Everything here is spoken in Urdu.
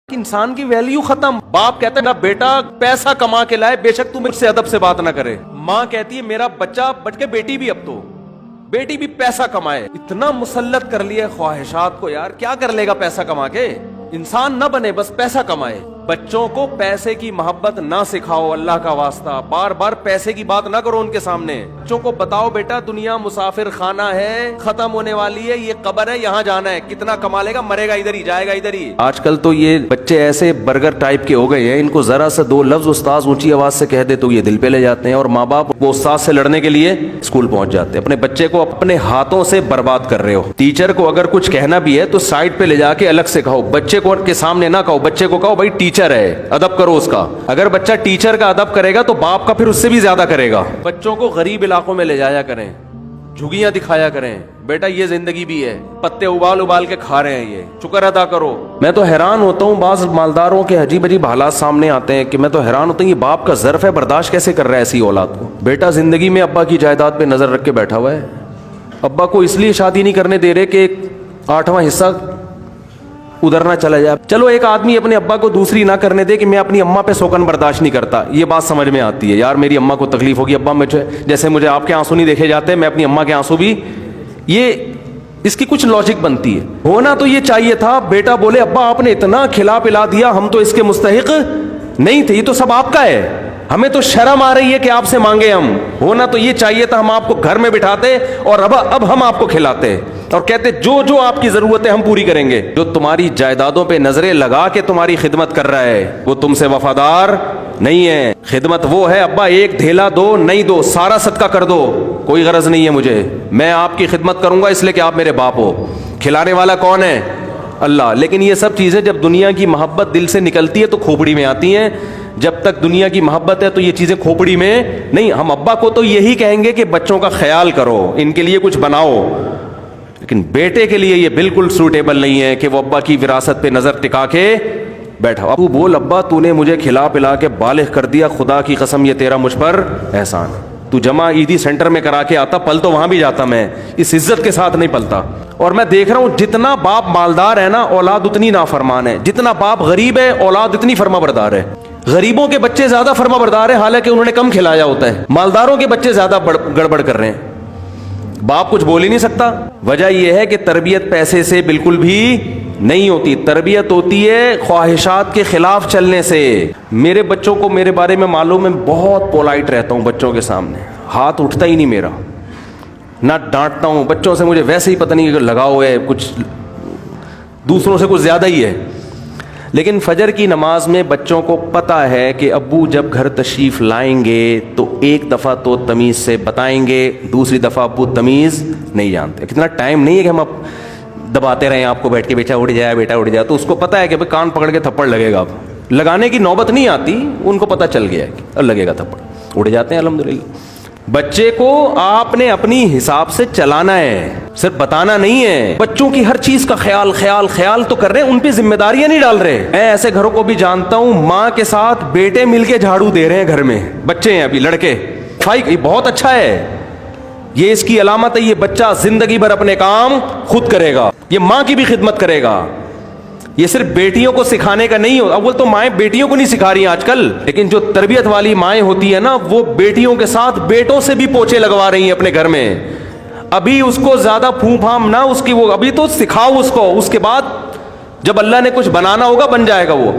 انسان کی ویلیو ختم. باپ کہتا ہے نا بیٹا پیسہ کما کے لائے, بے شک تم مجھ سے ادب سے بات نہ کرے. ماں کہتی ہے میرا بچہ بٹ کے بیٹی بھی, اب تو بیٹی بھی پیسہ کمائے. اتنا مسلط کر لیا خواہشات کو یار, کیا کر لے گا پیسہ کما کے؟ انسان نہ بنے, بس پیسہ کمائے. بچوں کو پیسے کی محبت نہ سکھاؤ اللہ کا واسطہ, بار بار پیسے کی بات نہ کرو ان کے سامنے. بچوں کو بتاؤ بیٹا دنیا مسافر خانہ ہے, ختم ہونے والی ہے, یہ قبر ہے, یہاں جانا ہے. کتنا کما لے گا, مرے گا ادھر ہی, جائے گا ادھر ہی. آج کل تو یہ بچے ایسے برگر ٹائپ کے ہو گئے ہیں, ان کو ذرا سا دو لفظ استاذ اونچی آواز سے کہہ دے تو یہ دل پہ لے جاتے ہیں, اور ماں باپ وہ استاذ سے لڑنے کے لیے اسکول پہنچ جاتے ہیں. اپنے بچے کو اپنے ہاتھوں سے برباد کر رہے ہو. ٹیچر کو اگر کچھ کہنا بھی ہے تو سائڈ پہ لے جا کے الگ سے کہو, بچے کو کے سامنے نہ کہو. بچے کو کہو بھائی ٹیچر ہے, ادب کرو اس کا. اگر بچہ ٹیچر کا ادب کرے گا تو باپ کا پھر اس سے بھی زیادہ کرے گا. بچوں کو غریب علاقوں میں لے جایا کریں, جھگیاں دکھایا کریں, بیٹا یہ زندگی بھی ہے, پتے ابال ابال کے کھا رہے ہیں, یہ شکر ادا کرو. میں تو حیران ہوتا ہوں, بعض مالداروں کے عجیب عجیب حالات سامنے آتے ہیں کہ میں تو حیران ہوتا ہوں یہ باپ کا ظرف ہے, برداشت کیسے کر رہا ہے ایسی اولاد کو. بیٹا زندگی میں ابا کی جائیداد پہ نظر رکھ کے بیٹھا ہوا ہے, ابا کو اس لیے شادی نہیں کرنے دے رہے کہ ایک 8واں حصہ ادھر نہ چلا جائے. چلو ایک آدمی اپنے ابا کو دوسری نہ کرنے دے کہ میں اپنی اماں پہ سوکن برداشت نہیں کرتا, یہ بات سمجھ میں آتی ہے. یار میری اماں کو تکلیف ہوگی, ابا مجھے جیسے مجھے آپ کے آنسو نہیں دیکھے جاتے, میں اپنی اماں کے آنسو بھی, یہ اس کی کچھ لاجک بنتی ہے. ہونا تو یہ چاہیے تھا بیٹا بولے ابا آپ نے اتنا کھلا پلا دیا, ہم تو اس کے مستحق نہیں تھے, یہ تو سب آپ کا ہے, ہمیں تو شرم آ رہی ہے کہ آپ سے مانگے ہم. ہونا تو یہ چاہیے تھا ہم آپ کو گھر میں بٹھاتے اور اب ہم آپ کو کھلاتے اور کہتے جو آپ کی ضرورت ہے ہم پوری کریں گے. جو تمہاری جائیدادوں پہ نظریں لگا کے تمہاری خدمت کر رہا ہے وہ تم سے وفادار نہیں ہے. خدمت وہ ہے ابا ایک دھیلا دو, نہیں دو سارا صدقہ کر دو, کوئی غرض نہیں ہے مجھے, میں آپ کی خدمت کروں گا اس لیے کہ آپ میرے باپ ہو. کھلانے والا کون ہے؟ اللہ. لیکن یہ سب چیزیں جب دنیا کی محبت دل سے نکلتی ہے تو کھوپڑی میں آتی ہیں. جب تک دنیا کی محبت ہے تو یہ چیزیں کھوپڑی میں نہیں. ہم ابا کو تو یہی کہیں گے کہ بچوں کا خیال کرو, ان کے لیے کچھ بناؤ, لیکن بیٹے کے لیے یہ بالکل سوٹیبل نہیں ہے کہ وہ ابا کی وراثت پہ نظر ٹکا کے بیٹھا. تو بول ابا تو نے مجھے کھلا پلا کے بالغ کر دیا, خدا کی قسم یہ تیرا مجھ پر احسان. تو جمع عیدی سینٹر میں کرا کے آتا, پل تو وہاں بھی جاتا, میں اس عزت کے ساتھ نہیں پلتا. اور میں دیکھ رہا ہوں جتنا باپ مالدار ہے نا اولاد اتنی نافرمان ہے, جتنا باپ غریب ہے اولاد اتنی فرما بردار ہے. غریبوں کے بچے زیادہ فرما بردار ہیں حالانکہ انہوں نے کم کھلایا ہوتا ہے, مالداروں کے بچے زیادہ گڑبڑ کر رہے ہیں. باپ کچھ بول ہی نہیں سکتا. وجہ یہ ہے کہ تربیت پیسے سے بالکل بھی نہیں ہوتی, تربیت ہوتی ہے خواہشات کے خلاف چلنے سے. میرے بچوں کو میرے بارے میں معلوم ہے, بہت پولائٹ رہتا ہوں بچوں کے سامنے, ہاتھ اٹھتا ہی نہیں میرا, نہ ڈانٹتا ہوں. بچوں سے مجھے ویسے ہی پتہ نہیں کہ لگاؤ ہے, کچھ دوسروں سے کچھ زیادہ ہی ہے. لیکن فجر کی نماز میں بچوں کو پتہ ہے کہ ابو جب گھر تشریف لائیں گے تو ایک دفعہ تو تمیز سے بتائیں گے, دوسری دفعہ ابو تمیز نہیں جانتے. کتنا ٹائم نہیں ہے کہ ہم اب دباتے رہیں آپ کو بیٹھ کے, بیٹا اٹھ جائے بیٹا اٹھ جائے. تو اس کو پتہ ہے کہ بھائی کان پکڑ کے تھپڑ لگے گا, اب لگانے کی نوبت نہیں آتی, ان کو پتہ چل گیا ہے کہ لگے گا تھپڑ, اٹھ جاتے ہیں الحمدللہ. بچے کو آپ نے اپنی حساب سے چلانا ہے, صرف بتانا نہیں ہے. بچوں کی ہر چیز کا خیال تو کر رہے ہیں, ان پہ ذمہ داریاں نہیں ڈال رہے. میں ایسے گھروں کو بھی جانتا ہوں ماں کے ساتھ بیٹے مل کے جھاڑو دے رہے ہیں گھر میں, بچے ہیں ابھی لڑکے. یہ بہت اچھا ہے, یہ اس کی علامت ہے, یہ بچہ زندگی بھر اپنے کام خود کرے گا, یہ ماں کی بھی خدمت کرے گا. یہ صرف بیٹیوں کو سکھانے کا نہیں ہو, اول تو مائیں بیٹیوں کو نہیں سکھا رہی ہیں آج کل, لیکن جو تربیت والی مائیں ہوتی ہیں نا وہ بیٹیوں کے ساتھ بیٹوں سے بھی پوچھے لگوا رہی ہیں اپنے گھر میں. ابھی اس کو زیادہ پھوں پھام نہ اس کی, وہ ابھی تو سکھاؤ اس کو, اس کے بعد جب اللہ نے کچھ بنانا ہوگا بن جائے گا وہ.